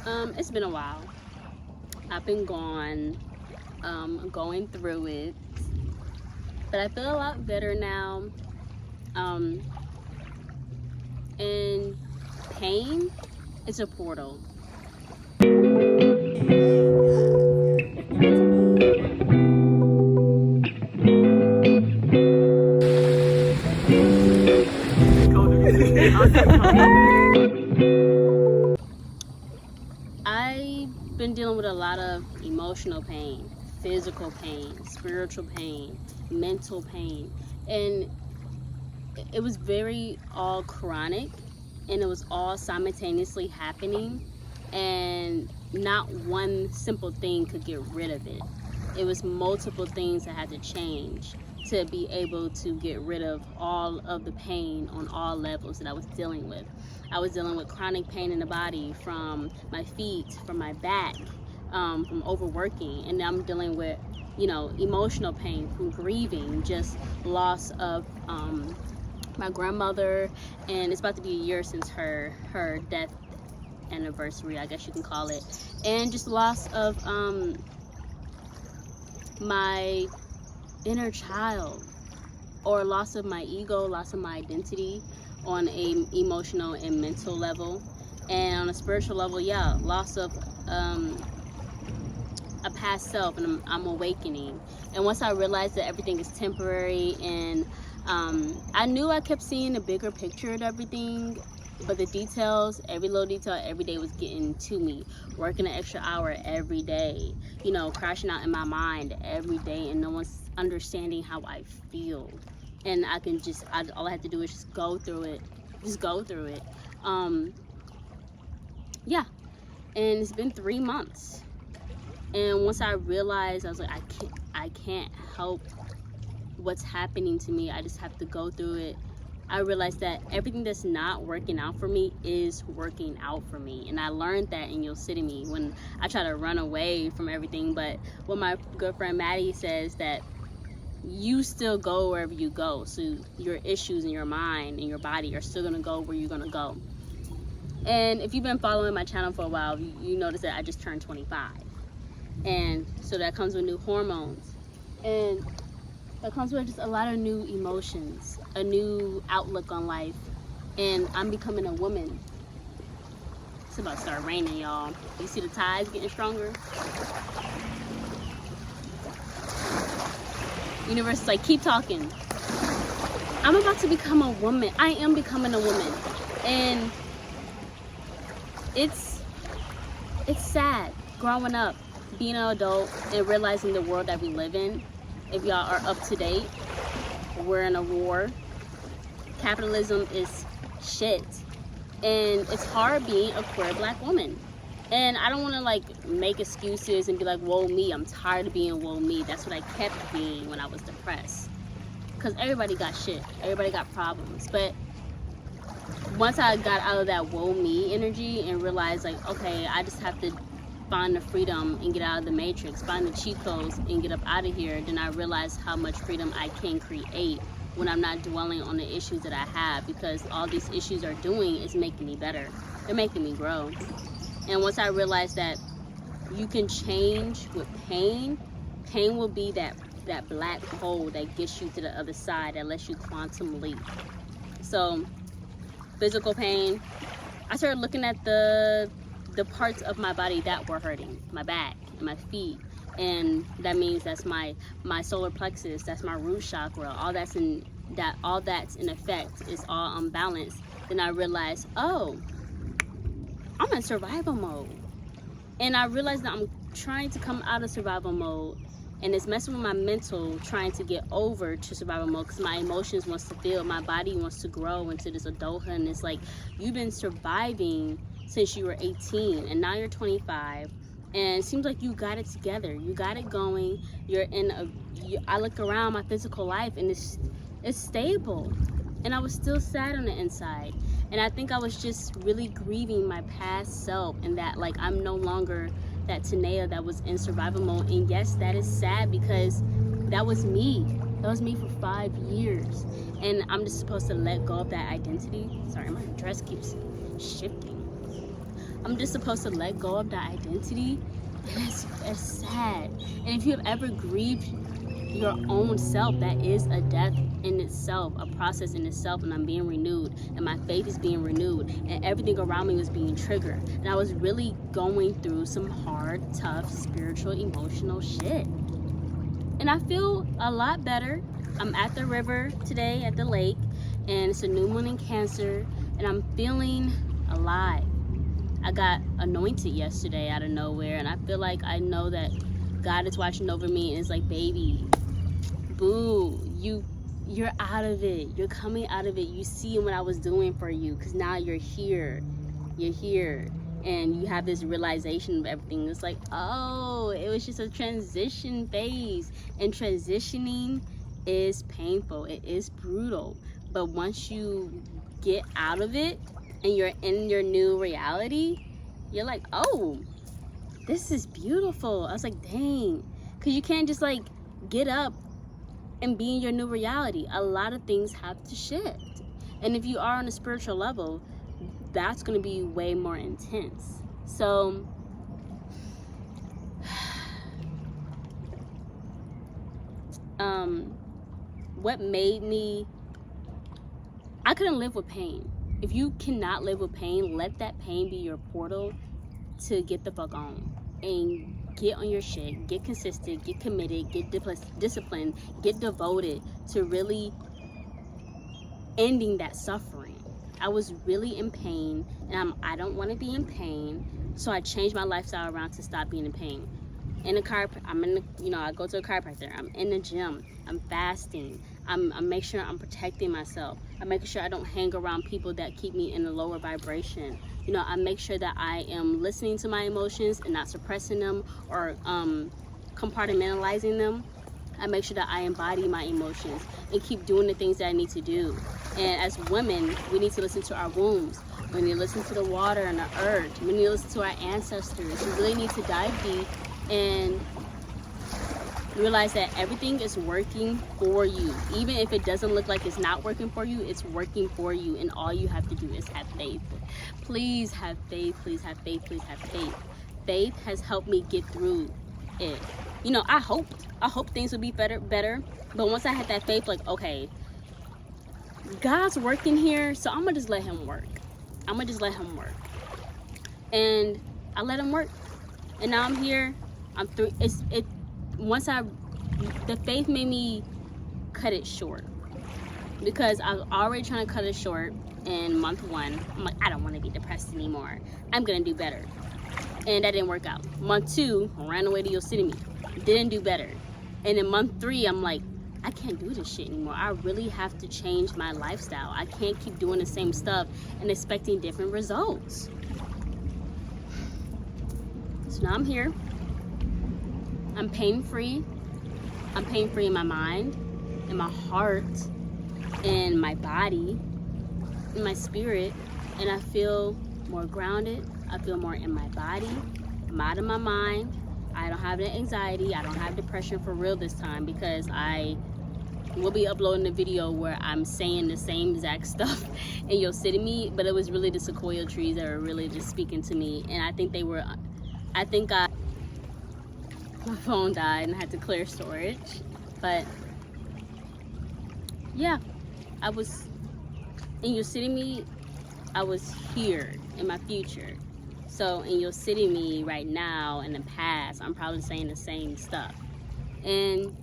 It's been a while. I've been gone, going through it, but I feel a lot better now. Um, and pain is a portal. I've been dealing with a lot of emotional pain, physical pain, spiritual pain, mental pain, and it was very all chronic, and it was all simultaneously happening, and not one simple thing could get rid of it. It was multiple things that had to change to be able to get rid of all of the pain on all levels that I was dealing with. I was dealing with chronic pain in the body from my feet, from my back, from overworking, and now I'm dealing with emotional pain from grieving, just loss of my grandmother, and it's about to be a year since her death anniversary, I guess you can call it, and just loss of my inner child, or loss of my ego, loss of my identity on a emotional and mental level, and on a spiritual level, yeah, loss of a past self, and I'm awakening. And once I realized that everything is temporary, and I knew I kept seeing the bigger picture of everything, but the details, every little detail every day was getting to me. Working an extra hour every day, crashing out in my mind every day, and no one's understanding how I feel. And I can just, all I have to do is just go through it. Yeah, and it's been 3 months. And once I realized, I was like, I can't help what's happening to me. I just have to go through it. I realized that everything that's not working out for me is working out for me. And I learned that in Yosemite when I try to run away from everything. But what my good friend Maddie says, that you still go wherever you go. So your issues in your mind and your body are still gonna go where you're gonna go. And if you've been following my channel for a while, you notice that I just turned 25. And so that comes with new hormones, and that comes with just a lot of new emotions, a new outlook on life, and I'm becoming a woman. It's about to start raining, y'all. You see the tides getting stronger? Universe is like, keep talking. I'm about to become a woman. I am becoming a woman, and it's sad growing up, being an adult, and realizing the world that we live in. If y'all are up to date, we're in a war. Capitalism is shit, and it's hard being a queer black woman. And I don't want to make excuses and be like, woe me, I'm tired of being woe me. That's what I kept being when I was depressed, because everybody got shit, everybody got problems. But once I got out of that woe me energy and realized, okay, I just have to find the freedom and get out of the matrix, find the cheat codes and get up out of here, then I realized how much freedom I can create when I'm not dwelling on the issues that I have, because all these issues are doing is making me better. They're making me grow. And once I realized that you can change with pain, pain will be that black hole that gets you to the other side, that lets you quantum leap. So physical pain, I started looking at the parts of my body that were hurting, my back and my feet, and that means that's my solar plexus, that's my root chakra, all that's in effect, is all unbalanced. Then I realized, oh, I'm in survival mode, and I realized that I'm trying to come out of survival mode, and it's messing with my mental, trying to get over to survival mode, because my emotions wants to feel, my body wants to grow into this adulthood. And it's like, you've been surviving since you were 18, and now you're 25, and it seems like you got it together, you got it going, I look around my physical life, and it's stable, and I was still sad on the inside. And I think I was just really grieving my past self, and that I'm no longer that Tanea that was in survival mode. And yes, that is sad, because that was me for 5 years, and I'm just supposed to let go of that identity. Sorry, my dress keeps shifting. I'm just supposed to let go of that identity. And it's sad. And if you have ever grieved your own self, that is a death in itself, a process in itself. And I'm being renewed, and my faith is being renewed, and everything around me was being triggered, and I was really going through some hard, tough, spiritual, emotional shit. And I feel a lot better. I'm at the river today, at the lake, and it's a new moon in Cancer, and I'm feeling alive. I got anointed yesterday out of nowhere, and I feel like I know that God is watching over me, and it's like, baby, boo, you're out of it. You're coming out of it. You see what I was doing for you, because now you're here. You're here. And you have this realization of everything. It's like, oh, it was just a transition phase. And transitioning is painful. It is brutal. But once you get out of it and you're in your new reality, you're like, oh, this is beautiful. I was like, dang. Because you can't just like get up and be in your new reality. A lot of things have to shift. And if you are on a spiritual level, that's going to be way more intense. So what made me, I couldn't live with pain. If you cannot live with pain, let that pain be your portal to get the fuck on and get on your shit, get consistent, get committed, get disciplined, get devoted to really ending that suffering. I was really in pain, and I don't want to be in pain, so I changed my lifestyle around to stop being in pain. I go to a chiropractor. I'm in the gym. I'm fasting. I'm making sure I'm protecting myself. I'm making sure I don't hang around people that keep me in a lower vibration. I make sure that I am listening to my emotions and not suppressing them or compartmentalizing them. I make sure that I embody my emotions and keep doing the things that I need to do. And as women, we need to listen to our wombs. We need to listen to the water and the earth. We need to listen to our ancestors. We really need to dive deep and realize that everything is working for you. Even if it doesn't look like it's not working for you, it's working for you, and all you have to do is have faith. Please have faith, please have faith, please have faith. Faith has helped me get through it. I hoped things would be better, but once I had that faith, like, okay, God's working here, so I'm gonna just let him work. And I let him work, and now I'm here. I'm through. The faith made me cut it short, because I was already trying to cut it short in month 1. I'm like, I don't want to be depressed anymore. I'm gonna do better, and that didn't work out. Month 2, I ran away to Yosemite, didn't do better, and in month 3, I'm like, I can't do this shit anymore. I really have to change my lifestyle. I can't keep doing the same stuff and expecting different results. So now I'm here. I'm pain-free. I'm pain-free in my mind, in my heart, in my body, in my spirit, and I feel more grounded. I feel more in my body. I'm out of my mind. I don't have the anxiety. I don't have depression for real this time, because I will be uploading a video where I'm saying the same exact stuff in Yosemite, but it was really the sequoia trees that were really just speaking to me. And my phone died and I had to clear storage. But yeah, I was in Yosemite. I was here in my future. So in Yosemite right now, in the past, I'm probably saying the same stuff. And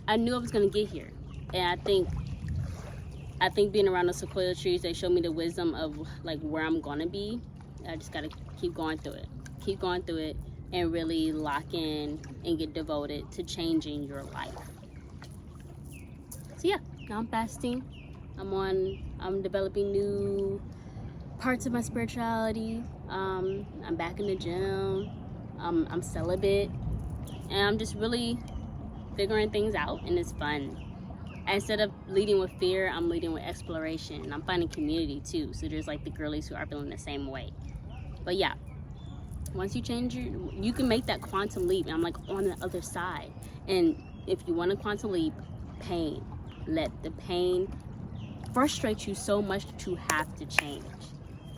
I knew I was gonna get here. And I think being around the sequoia trees, they showed me the wisdom of like where I'm gonna be. I just gotta keep going through it, and really lock in and get devoted to changing your life. So yeah, now I'm fasting. I'm developing new parts of my spirituality. I'm back in the gym. I'm celibate, and I'm just really figuring things out, and it's fun. Instead of leading with fear, I'm leading with exploration, and I'm finding community too. So there's like the girlies who are feeling the same way. But yeah, once you change you can make that quantum leap, and I'm like on the other side. And if you want a quantum leap, pain. Let the pain frustrate you so much that you have to change.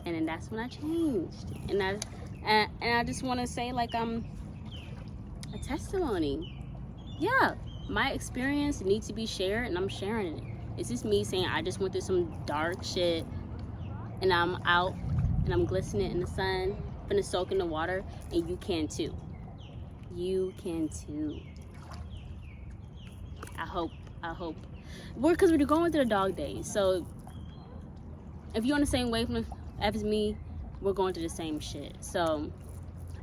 And then that's when I changed. And I just want to say, like, I'm a testimony. Yeah, my experience needs to be shared, and I'm sharing it. It's just me saying I just went through some dark shit, and I'm out, and I'm glistening in the sun, finna soak in the water, and you can too. You can too. I hope. Because we're going through the dog days, so if you're on the same wavelength as me, we're going through the same shit. So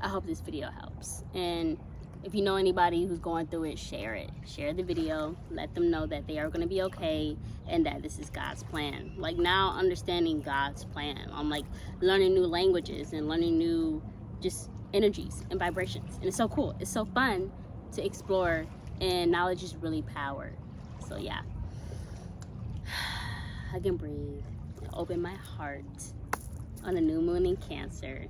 I hope this video helps. And if you know anybody who's going through it, share it. Share the video. Let them know that they are going to be okay and that this is God's plan. Like, now understanding God's plan. I'm like learning new languages and learning new just energies and vibrations. And it's so cool. It's so fun to explore, and knowledge is really power. So yeah, I can breathe and open my heart on a new moon in Cancer.